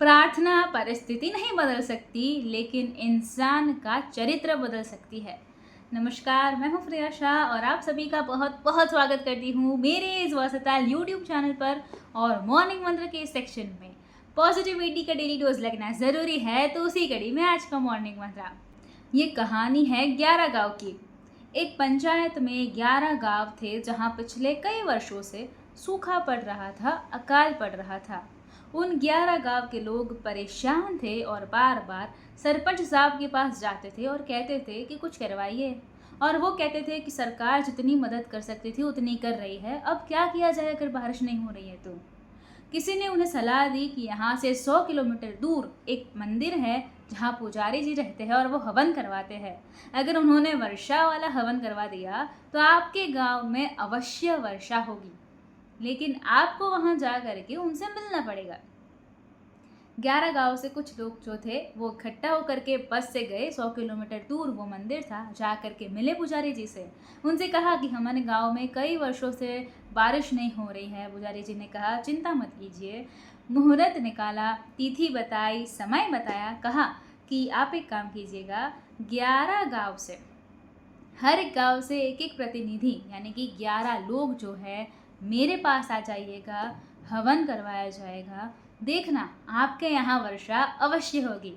प्रार्थना परिस्थिति नहीं बदल सकती, लेकिन इंसान का चरित्र बदल सकती है। नमस्कार, मैं हूँ प्रिया शाह और आप सभी का बहुत बहुत स्वागत करती हूँ मेरे इस वर्सेटाइल यूट्यूब चैनल पर। और मॉर्निंग मंत्र के सेक्शन में पॉजिटिविटी का डेली डोज लगना ज़रूरी है, तो उसी कड़ी में आज का मॉर्निंग मंत्र। ये कहानी है 11 गांव की। एक पंचायत में 11 गांव थे जहाँ पिछले कई वर्षों से सूखा पड़ रहा था, अकाल पड़ रहा था। उन 11 गांव के लोग परेशान थे और बार बार सरपंच साहब के पास जाते थे और कहते थे कि कुछ करवाइए। और वो कहते थे कि सरकार जितनी मदद कर सकती थी उतनी कर रही है, अब क्या किया जाए अगर बारिश नहीं हो रही है तो। किसी ने उन्हें सलाह दी कि यहाँ से 100 किलोमीटर दूर एक मंदिर है जहाँ पुजारी जी रहते हैं और वो हवन करवाते हैं। अगर उन्होंने वर्षा वाला हवन करवा दिया तो आपके गांव में अवश्य वर्षा होगी, लेकिन आपको वहां जा करके उनसे मिलना पड़ेगा। 11 गांव से कुछ लोग जो थे वो इकट्ठा होकर के बस से गए। 100 किलोमीटर दूर वो मंदिर था, जा करके मिले पुजारी जी से। उनसे कहा कि हमारे गांव में कई वर्षों से बारिश नहीं हो रही है। पुजारी जी ने कहा चिंता मत कीजिए। मुहूर्त निकाला, तिथि बताई, समय बताया, कहा कि आप एक काम कीजिएगा, 11 गांव से, हर एक गांव से एक एक प्रतिनिधि यानी कि 11 लोग जो है मेरे पास आ जाइएगा, हवन करवाया जाएगा, देखना आपके यहाँ वर्षा अवश्य होगी।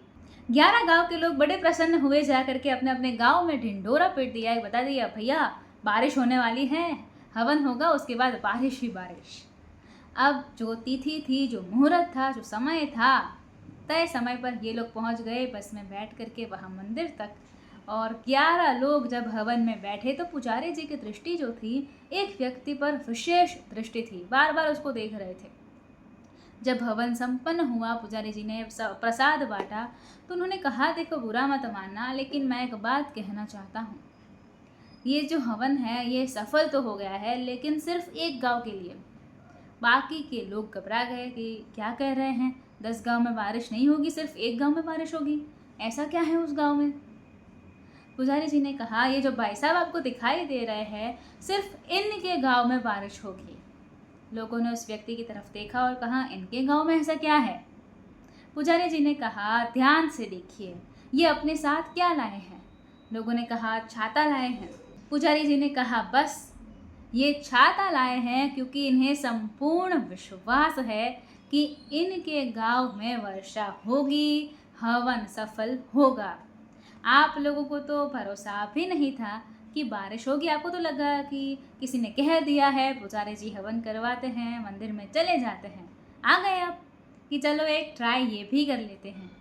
11 गांव के लोग बड़े प्रसन्न हुए, जा करके अपने अपने गांव में ढिंढोरा पीट दिया, बता दिया भैया बारिश होने वाली है, हवन होगा, उसके बाद बारिश ही बारिश। अब जो तिथि थी, जो मुहूर्त था, जो समय था, तय समय पर ये लोग पहुंच गए बस में बैठ करके वहाँ मंदिर तक। और 11 लोग जब हवन में बैठे तो पुजारी जी की दृष्टि जो थी एक व्यक्ति पर विशेष दृष्टि थी, बार बार उसको देख रहे थे। जब हवन संपन्न हुआ, पुजारी जी ने प्रसाद बांटा तो उन्होंने कहा देखो बुरा मत मानना, लेकिन मैं एक बात कहना चाहता हूँ, ये जो हवन है ये सफल तो हो गया है, लेकिन सिर्फ एक गांव के लिए। बाकी के लोग घबरा गए कि क्या कह रहे हैं, 10 गांव में बारिश नहीं होगी, सिर्फ एक गांव में बारिश होगी, ऐसा क्या है उस गांव में। पुजारी जी ने कहा ये जो भाई साहब आपको दिखाई दे रहे हैं, सिर्फ इनके गांव में बारिश होगी। लोगों ने उस व्यक्ति की तरफ देखा और कहा इनके गांव में ऐसा क्या है। पुजारी जी ने कहा ध्यान से देखिए, ये अपने साथ क्या लाए हैं। लोगों ने कहा छाता लाए हैं। पुजारी जी ने कहा बस ये छाता लाए हैं क्योंकि इन्हें संपूर्ण विश्वास है कि इनके गांव में वर्षा होगी, हवन सफल होगा। आप लोगों को तो भरोसा भी नहीं था कि बारिश होगी, आपको तो लगा कि किसी ने कह दिया है, पुजारी जी हवन करवाते हैं, मंदिर में चले जाते हैं, आ गए आप कि चलो एक ट्राई ये भी कर लेते हैं।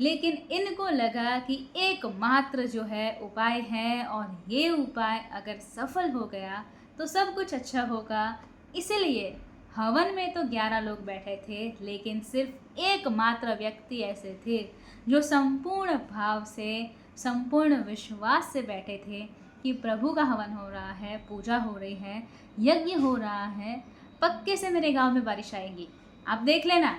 लेकिन इनको लगा कि एकमात्र जो है उपाय है और ये उपाय अगर सफल हो गया तो सब कुछ अच्छा होगा। इसीलिए हवन में तो 11 लोग बैठे थे, लेकिन सिर्फ एकमात्र व्यक्ति ऐसे थे जो संपूर्ण भाव से, संपूर्ण विश्वास से बैठे थे कि प्रभु का हवन हो रहा है, पूजा हो रही है, यज्ञ हो रहा है, पक्के से मेरे गांव में बारिश आएगी। आप देख लेना,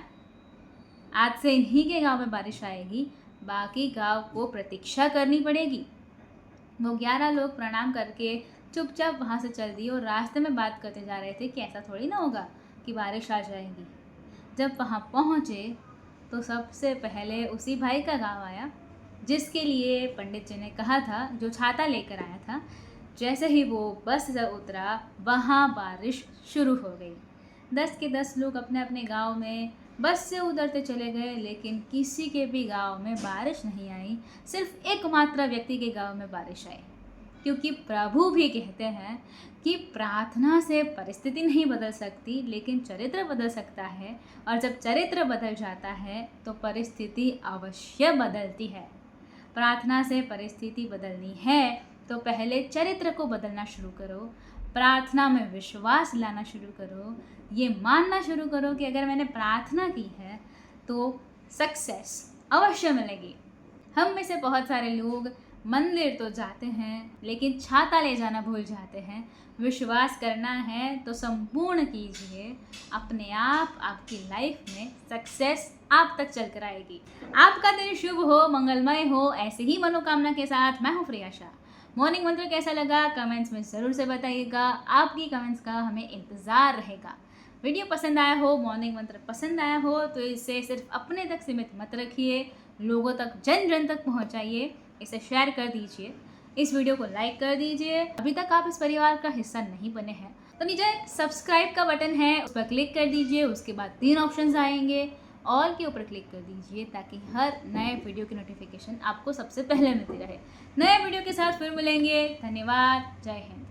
आज से इन्हीं के गांव में बारिश आएगी, बाकी गांव को प्रतीक्षा करनी पड़ेगी। वो 11 लोग प्रणाम करके चुपचाप वहाँ से चल दिए और रास्ते में बात करते जा रहे थे कि ऐसा थोड़ी ना होगा कि बारिश आ जाएगी। जब वहाँ पहुँचे तो सबसे पहले उसी भाई का गांव आया जिसके लिए पंडित जी ने कहा था, जो छाता लेकर आया था। जैसे ही वो बस से उतरा वहाँ बारिश शुरू हो गई। 10 के 10 लोग अपने अपने गांव में बस से उतरते चले गए, लेकिन किसी के भी गांव में बारिश नहीं आई, सिर्फ एकमात्र व्यक्ति के गांव में बारिश आई। क्योंकि प्रभु भी कहते हैं कि प्रार्थना से परिस्थिति नहीं बदल सकती, लेकिन चरित्र बदल सकता है। और जब चरित्र बदल जाता है तो परिस्थिति अवश्य बदलती है। प्रार्थना से परिस्थिति बदलनी है तो पहले चरित्र को बदलना शुरू करो, प्रार्थना में विश्वास लाना शुरू करो, ये मानना शुरू करो कि अगर मैंने प्रार्थना की है तो सक्सेस अवश्य मिलेगी। हम में से बहुत सारे लोग मंदिर तो जाते हैं लेकिन छाता ले जाना भूल जाते हैं। विश्वास करना है तो संपूर्ण कीजिए, अपने आप आपकी लाइफ में सक्सेस आप तक चल कर आएगी। आपका दिन शुभ हो, मंगलमय हो, ऐसे ही मनोकामना के साथ मैं हूँ प्रिया शाह। मॉर्निंग मंत्र कैसा लगा कमेंट्स में ज़रूर से बताइएगा, आपकी कमेंट्स का हमें इंतज़ार रहेगा। वीडियो पसंद आया हो, मॉर्निंग मंत्र पसंद आया हो तो इसे सिर्फ अपने तक सीमित मत रखिए, लोगों तक, जन जन तक पहुंचाइए, इसे शेयर कर दीजिए, इस वीडियो को लाइक कर दीजिए। अभी तक आप इस परिवार का हिस्सा नहीं बने हैं तो नीचे सब्सक्राइब का बटन है, उस पर क्लिक कर दीजिए। उसके बाद 3 ऑप्शंस आएंगे, ऑल के ऊपर क्लिक कर दीजिए ताकि हर नए वीडियो की नोटिफिकेशन आपको सबसे पहले मिलती रहे। नए वीडियो के साथ फिर मिलेंगे। धन्यवाद। जय हिंद।